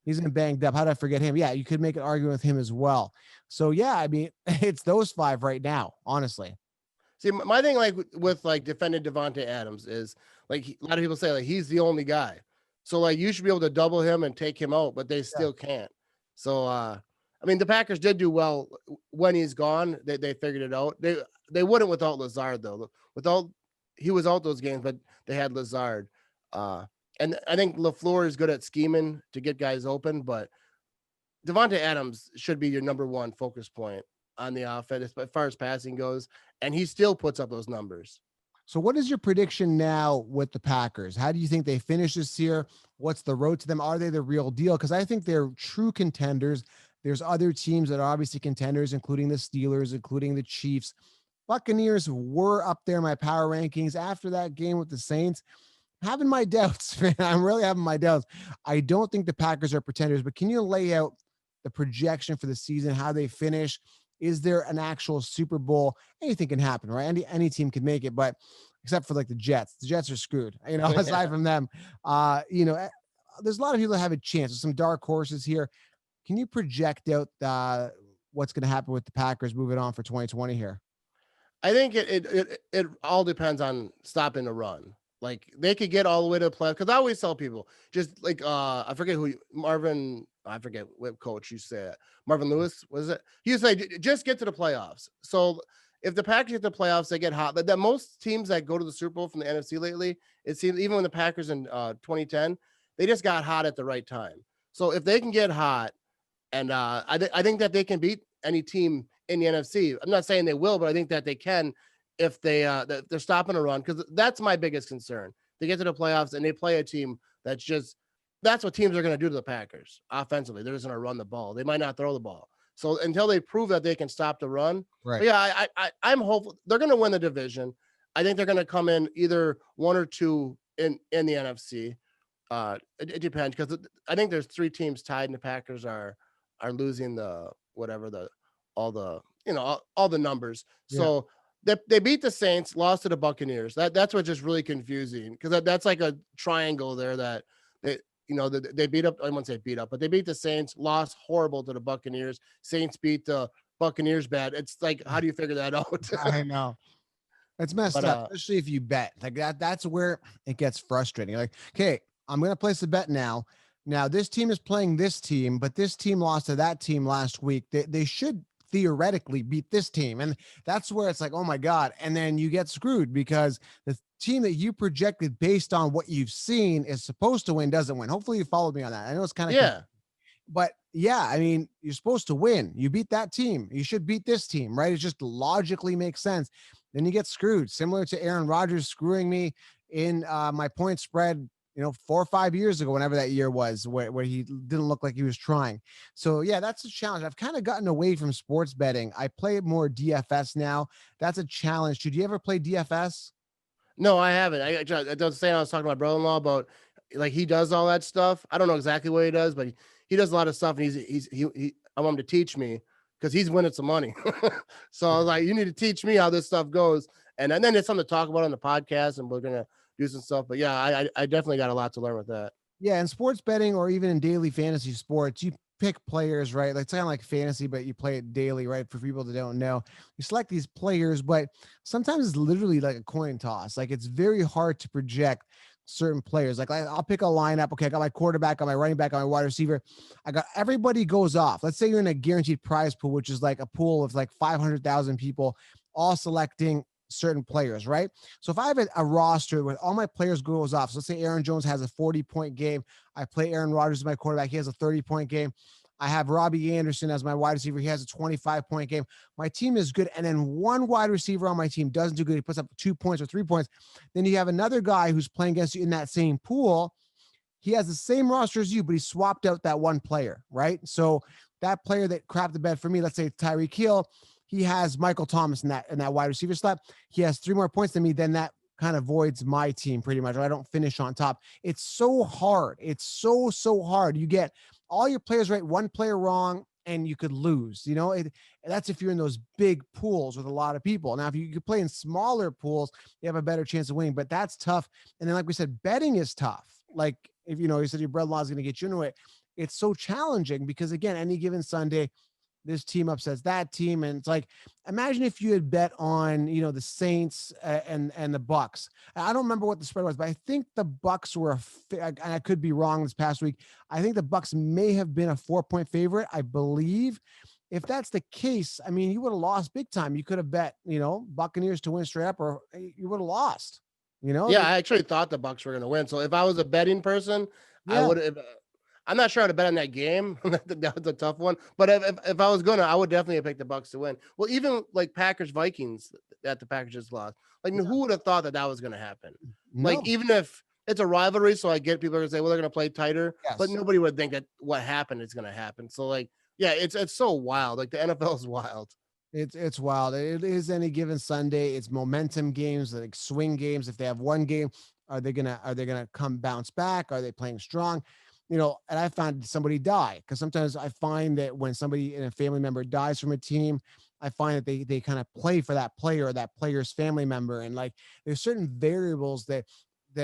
He's been banged up. How did I forget him? Yeah, you could make an argument with him as well. So yeah, I mean, it's those 5 right now, honestly. See, my thing, like with like defending Devontae Adams, is like a lot of people say like he's the only guy, so like you should be able to double him and take him out, but they still can't. So I mean, the Packers did do well when he's gone. They figured it out. They wouldn't without Lazard though. He was out those games, but they had Lazard. And I think LaFleur is good at scheming to get guys open, but Devontae Adams should be your number 1 focus point on the offense as far as passing goes, and he still puts up those numbers. So what is your prediction now with the Packers? How do you think they finish this year? What's the road to them? Are they the real deal? Because I think they're true contenders. There's other teams that are obviously contenders, including the Steelers, including the Chiefs. Buccaneers were up there in my power rankings after that game with the Saints. Having my doubts, man. I'm really having my doubts. I don't think the Packers are pretenders, but can you lay out the projection for the season, how they finish? Is there an actual Super Bowl? Anything can happen, right? Any team can make it, but except for like the Jets. The Jets are screwed. Aside from them, there's a lot of people that have a chance. There's some dark horses here. Can you project out what's going to happen with the Packers moving on for 2020 here? I think it all depends on stopping the run. Like they could get all the way to the playoffs because I always tell people just like I forget I forget what coach you said. Marvin Lewis, was it? He used to say just get to the playoffs. So if the Packers get to the playoffs, they get hot. That most teams that go to the Super Bowl from the NFC lately, it seems even when the Packers in 2010, they just got hot at the right time. So if they can get hot, and I think that they can beat any team in the NFC. I'm not saying they will, but I think that they can if they're stopping a run, because that's my biggest concern. They get to the playoffs and they play a team that's what teams are going to do to the Packers offensively. They're just going to run the ball. They might not throw the ball. So until they prove that they can stop the run, right? Yeah, I'm hopeful they're going to win the division. I think they're going to come in either 1 or 2 in the NFC. It depends because I think there's 3 teams tied, and the Packers are losing all the numbers. So they beat the Saints, lost to the Buccaneers. That's what's just really confusing because that's like a triangle there that they beat up. I wouldn't say beat up, but they beat the Saints, lost horrible to the Buccaneers. Saints beat the Buccaneers bad. It's like, how do you figure that out? I know. It's messed up, especially if you bet like that. That's where it gets frustrating. Like, okay, I'm going to place a bet now. Now this team is playing this team, but this team lost to that team last week. They should theoretically beat this team. And that's where it's like, oh my God. And then you get screwed because the team that you projected based on what you've seen is supposed to win, doesn't win. Hopefully you followed me on that. I know it's kind of, but yeah, I mean, you're supposed to win. You beat that team. You should beat this team, right? It just logically makes sense. Then you get screwed, similar to Aaron Rodgers screwing me in my point spread, 4 or 5 years ago, whenever that year was, where he didn't look like he was trying. So yeah, that's a challenge. I've kind of gotten away from sports betting. I play more DFS now. That's a challenge. Did you ever play DFS? No, I haven't. I was saying, I was talking to my brother-in-law about like he does all that stuff. I don't know exactly what he does, but he does a lot of stuff, and I want him to teach me because he's winning some money. So I was like, you need to teach me how this stuff goes, and then it's something to talk about on the podcast, and we're gonna do some stuff. But yeah, I definitely got a lot to learn with that. Yeah, in sports betting or even in daily fantasy sports, you pick players, right? Like it's kind of like fantasy, but you play it daily, right? For people that don't know, you select these players, but sometimes it's literally like a coin toss. Like it's very hard to project certain players. Like I'll pick a lineup. Okay, I got my quarterback, I got my running back, I got my wide receiver. I got everybody goes off. Let's say you're in a guaranteed prize pool, which is like a pool of like 500,000 people all selecting certain players, right? So if I have a roster where all my players goes off, so let's say Aaron Jones has a 40-point game. I play Aaron Rodgers as my quarterback. He has a 30-point game. I have Robbie Anderson as my wide receiver. He has a 25-point game. My team is good. And then one wide receiver on my team doesn't do good. He puts up 2 points or 3 points. Then you have another guy who's playing against you in that same pool. He has the same roster as you, but he swapped out that one player, right? So that player that crapped the bed for me, let's say Tyreek Hill, he has Michael Thomas in that wide receiver slot. He has 3 more points than me. Then that kind of voids my team pretty much. I don't finish on top. It's so hard. It's so hard. You get all your players right, one player wrong, and you could lose. That's if you're in those big pools with a lot of people. Now, if you play in smaller pools, you have a better chance of winning. But that's tough. And then, like we said, betting is tough. Like if you said your brother-in-law is going to get you into it, it's so challenging because again, any given Sunday, this team upsets that team. And it's like, imagine if you had bet on, the Saints and the Bucks. I don't remember what the spread was, but I think the Bucks were, and I could be wrong this past week. I think the Bucks may have been a 4-point favorite, I believe. If that's the case, I mean, you would have lost big time. You could have bet, Buccaneers to win straight up, or you would have lost, Yeah, I actually thought the Bucks were going to win. So if I was a betting person, I would have. I'm not sure how to bet on that game. That was a tough one. But if I was gonna, I would definitely have picked the Bucks to win. Well, even like Packers Vikings that the Packers just lost. Like, who would have thought that was gonna happen? Like, No. even if it's a rivalry, so I get people are gonna say, well, they're gonna play tighter, but Yes. nobody would think that what happened is gonna happen. So like, yeah, it's so wild. Like the NFL is wild. It's wild. It is any given Sunday. It's momentum games, like swing games. If they have one game, are they gonna come bounce back? Are they playing strong? And I found somebody die, because sometimes I find that when somebody in a family member dies from a team, I find that they kind of play for that player or that player's family member, and like there's certain variables that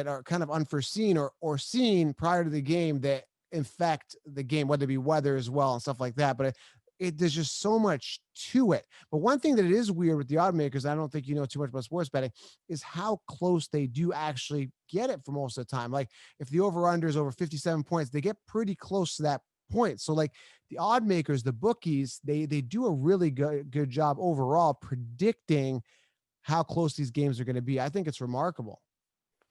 are kind of unforeseen or seen prior to the game that infect the game, whether it be weather as well and stuff like that. But there's just so much to it. But one thing that it is weird with the odd makers, I don't think you know too much about sports betting, is how close they do actually get it for most of the time. Like if the over under is over 57 points, they get pretty close to that point. So like the odd makers, the bookies, they do a really good job overall predicting how close these games are going to be. I think it's remarkable.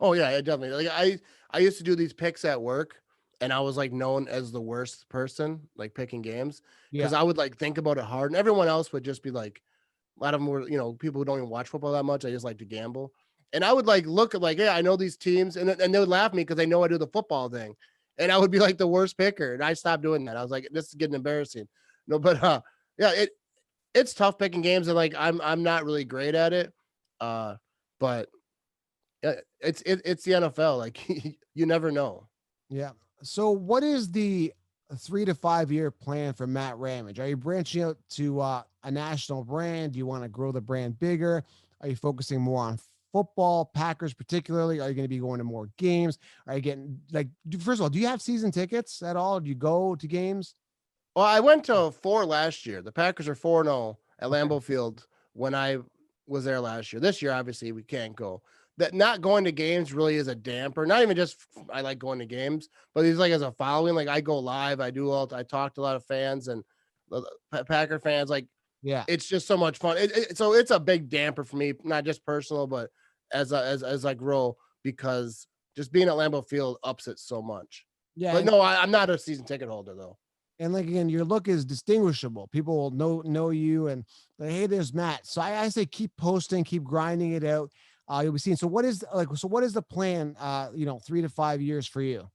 Oh yeah, definitely. Like I used to do these picks at work, and I was like known as the worst person like picking games Yeah. because I would like think about it hard, and everyone else would just be like, a lot of them were people who don't even watch football that much. I just like to gamble, and I would like look at like, yeah, I know these teams, and they would laugh at me because they know I do the football thing, and I would be like the worst picker, and I stopped doing that. I was like, this is getting embarrassing. No, but yeah, it's tough picking games, and like I'm not really great at it, but it's the NFL. Like you never know. Yeah. So what is the 3 to 5 year plan for Matt Ramage? Are you branching out to a national brand? Do you want to grow the brand bigger? Are you focusing more on football, Packers particularly? Are you going to be going to more games? Are you getting like, first of all, do you have season tickets at all? Do you go to games? Well, I went to 4 last year. The Packers are 4-0 at Okay. Lambeau Field when I was there last year. This year, obviously, we can't go. That not going to games really is a damper. Not even just I like going to games, but it's like as a following. Like I go live, I talk to a lot of fans and Packer fans. Like Yeah. it's just so much fun. So it's a big damper for me, not just personal, but as I grow, because just being at Lambeau Field ups it so much. Yeah. But no, I'm not a season ticket holder though. And like again, your look is distinguishable. People will know you and like, hey, there's Matt. So I say keep posting, keep grinding it out. You'll be seeing. So what is the plan? 3 to 5 years for you?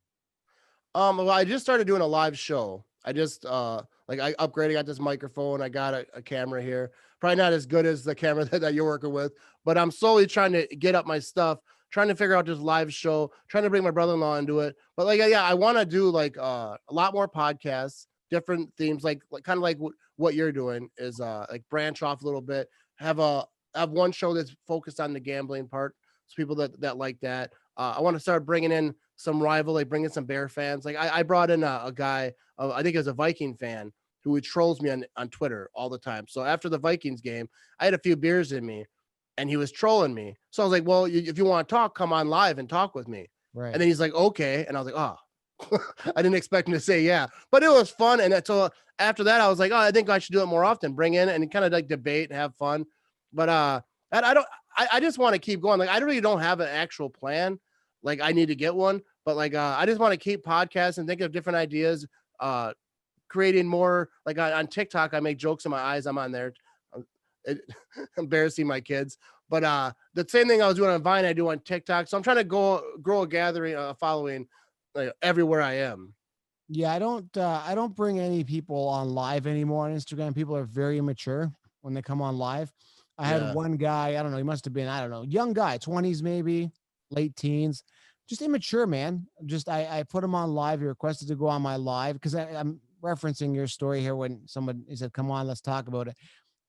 Well, I just started doing a live show. I just like I upgraded, got this microphone, I got a camera here. Probably not as good as the camera that you're working with, but I'm slowly trying to get up my stuff, trying to figure out this live show, trying to bring my brother-in-law into it. But like yeah, I want to do like a lot more podcasts, different themes, like kind of like what you're doing is like branch off a little bit, have one show that's focused on the gambling part. So people that like that. I want to start bringing in some rival, like bringing some Bear fans. Like I brought in a guy, I think it was a Viking fan who trolls me on Twitter all the time. So after the Vikings game, I had a few beers in me and he was trolling me. So I was like, well, if you want to talk, come on live and talk with me. Right. And then he's like, okay. And I was like, oh, I didn't expect him to say yeah, but it was fun. And so after that, I was like, oh, I think I should do it more often, bring in and kind of like debate and have fun. But I just want to keep going. Like I really don't have an actual plan. Like I need to get one, but like I just want to keep podcasts and think of different ideas. Creating more like on TikTok, I make jokes in my eyes. I'm on there, embarrassing my kids. But the same thing I was doing on Vine, I do on TikTok. So I'm trying to grow a gathering, following everywhere I am. Yeah, I don't bring any people on live anymore on Instagram. People are very immature when they come on live. I had Yeah. one guy, I don't know, he must have been, I don't know, young guy, 20s maybe, late teens, just immature, man. Just I put him on live. He requested to go on my live because I'm referencing your story here when someone he said, come on, let's talk about it.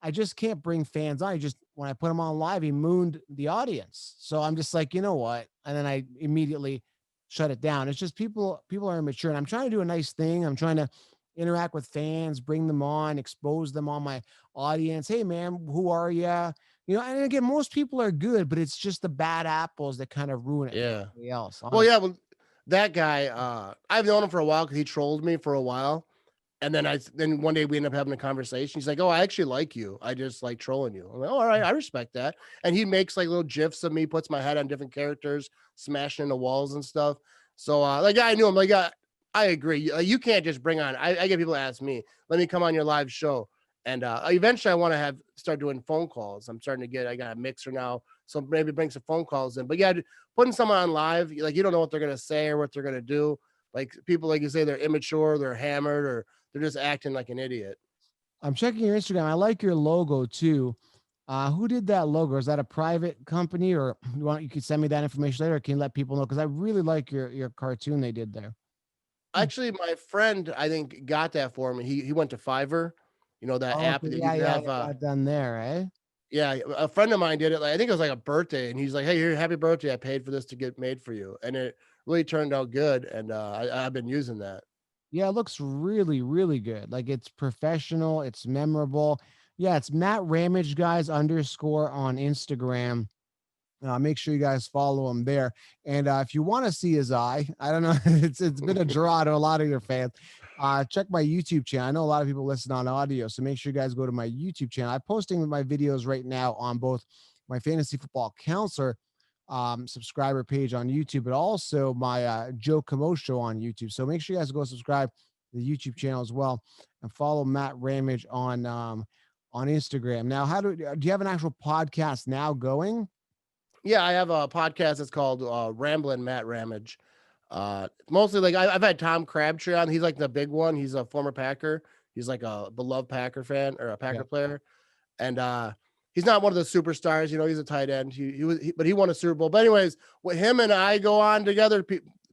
I just can't bring fans on. When I put him on live, he mooned the audience. So I'm just like, you know what? And then I immediately shut it down. It's just people are immature, and I'm trying to do a nice thing. I'm trying to interact with fans, bring them on, expose them on my audience. Hey man, who are you? And again, most people are good, but it's just the bad apples that kind of ruin it for Yeah. everybody else. Well, yeah. Well, that guy, I've known him for a while because he trolled me for a while. And then one day we end up having a conversation. He's like, oh, I actually like you. I just like trolling you. I'm like, oh, all right, I respect that. And he makes like little GIFs of me, puts my head on different characters, smashing into walls and stuff. So like, yeah, I knew him. Like, I agree. You can't just bring on. I get people ask me, "Let me come on your live show," and eventually I want to start doing phone calls. I'm starting to get. I got a mixer now, so maybe bring some phone calls in. But yeah, putting someone on live, like you don't know what they're gonna say or what they're gonna do. Like people, like you say, they're immature, they're hammered, or they're just acting like an idiot. I'm checking your Instagram. I like your logo too. Who did that logo? Is that a private company, or you could send me that information later? Or can you let people know? Because I really like your cartoon they did there. Actually, my friend, I think, got that for me. He went to Fiverr, that Oh, app okay. that you Yeah, can yeah, have. they got done there, eh? Yeah, a friend of mine did it. Like I think it was like a birthday, and he's like, "Hey, here, happy birthday! I paid for this to get made for you," and it really turned out good. And I've been using that. Yeah, it looks really, really good. Like it's professional, it's memorable. Yeah, it's Matt Ramage guys underscore on Instagram. Make sure you guys follow him there. And if you want to see his eye, I don't know, it's been a draw to a lot of your fans. Check my YouTube channel. I know a lot of people listen on audio, so make sure you guys go to my YouTube channel. I'm posting my videos right now on both my fantasy football counselor subscriber page on YouTube, but also my Joe Kamo show on YouTube. So make sure you guys go subscribe to the YouTube channel as well and follow Matt Ramage on Instagram. Now, do you have an actual podcast now going? Yeah, I have a podcast that's called Ramblin' Matt Ramage. Mostly like I've had Tom Crabtree on. He's like the big one. He's a former Packer. He's like a beloved Packer fan or a Yeah. Packer player, and he's not one of the superstars. He's a tight end. But he won a Super Bowl. But anyways, with him and I go on together,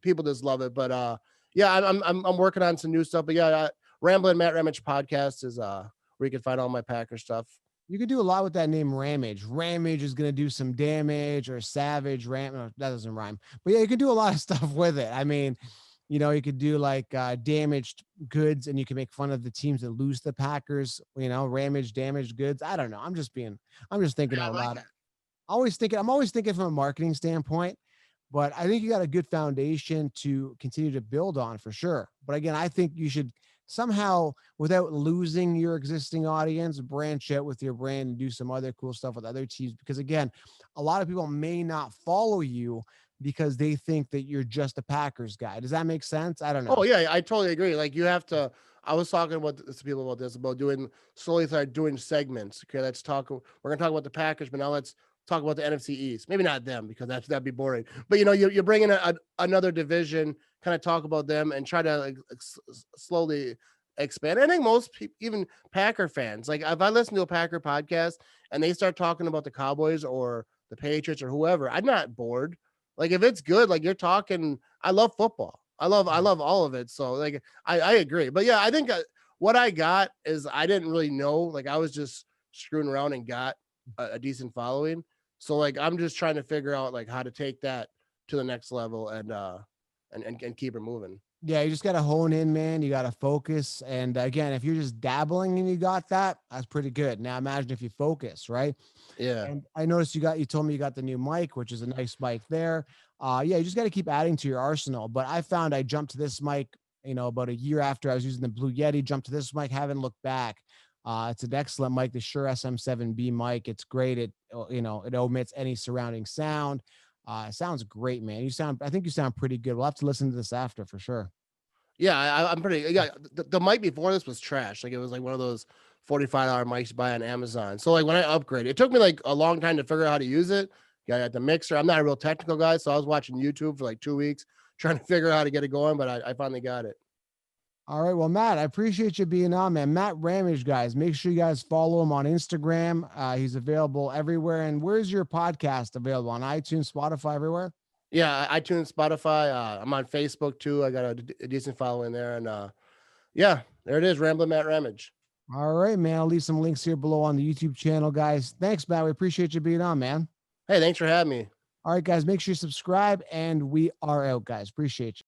people just love it. But yeah, I'm working on some new stuff. But yeah, Ramblin' Matt Ramage podcast is where you can find all my Packer stuff. You could do a lot with that name Ramage. Ramage is going to do some damage, or Savage no, that doesn't rhyme. But yeah, you can do a lot of stuff with it. I mean, you could do like damaged goods, and you can make fun of the teams that lose the Packers, Ramage, damaged goods. I don't know. I'm just thinking Yeah, I out like loud. that. I'm always thinking from a marketing standpoint, but I think you got a good foundation to continue to build on for sure. But again, I think you should somehow, without losing your existing audience, branch out with your brand and do some other cool stuff with other teams. Because again, a lot of people may not follow you because they think that you're just a Packers guy. Does that make sense? I don't know. Oh yeah, I totally agree. Like you have to. I was talking to people about this, about slowly start doing segments. Okay, let's talk. We're gonna talk about the Packers, but now let's talk about the NFC East. Maybe not them because that'd be boring. But you're bringing another division, kind of talk about them and try to like, slowly expand. I think most people, even Packer fans, like if I listen to a Packer podcast and they start talking about the Cowboys or the Patriots or whoever, I'm not bored. Like if it's good, like you're talking. I love football. I love all of it. So like I agree. But yeah, I think what I got is I didn't really know. Like I was just screwing around and got a decent following. So like I'm just trying to figure out like how to take that to the next level and keep it moving. Yeah, you just got to hone in, man. You got to focus. And again, if you're just dabbling and you got that, that's pretty good. Now imagine if you focus, right? Yeah. And I noticed you told me you got the new mic, which is a nice mic there. Yeah, you just got to keep adding to your arsenal. But I found I jumped to this mic, about a year after I was using the Blue Yeti, jumped to this mic, haven't looked back. It's an excellent mic, the Shure SM7B mic. It's great. It omits any surrounding sound. It sounds great, man. I think you sound pretty good. We'll have to listen to this after for sure. Yeah, I'm pretty. Yeah, the mic before this was trash. Like it was like one of those $45 mics you buy on Amazon. So like when I upgraded, it took me like a long time to figure out how to use it. Yeah, I got the mixer. I'm not a real technical guy, so I was watching YouTube for like 2 weeks trying to figure out how to get it going. But I finally got it. All right. Well, Matt, I appreciate you being on, man. Matt Ramage, guys. Make sure you guys follow him on Instagram. He's available everywhere. And where's your podcast available? On iTunes, Spotify, everywhere? Yeah, iTunes, Spotify. I'm on Facebook too. I got a decent following there, and yeah, there it is, Rambling Matt Ramage. All right, man. I'll leave some links here below on the YouTube channel, guys. Thanks, Matt. We appreciate you being on, man. Hey, thanks for having me. All right, guys. Make sure you subscribe, and we are out, guys. Appreciate you.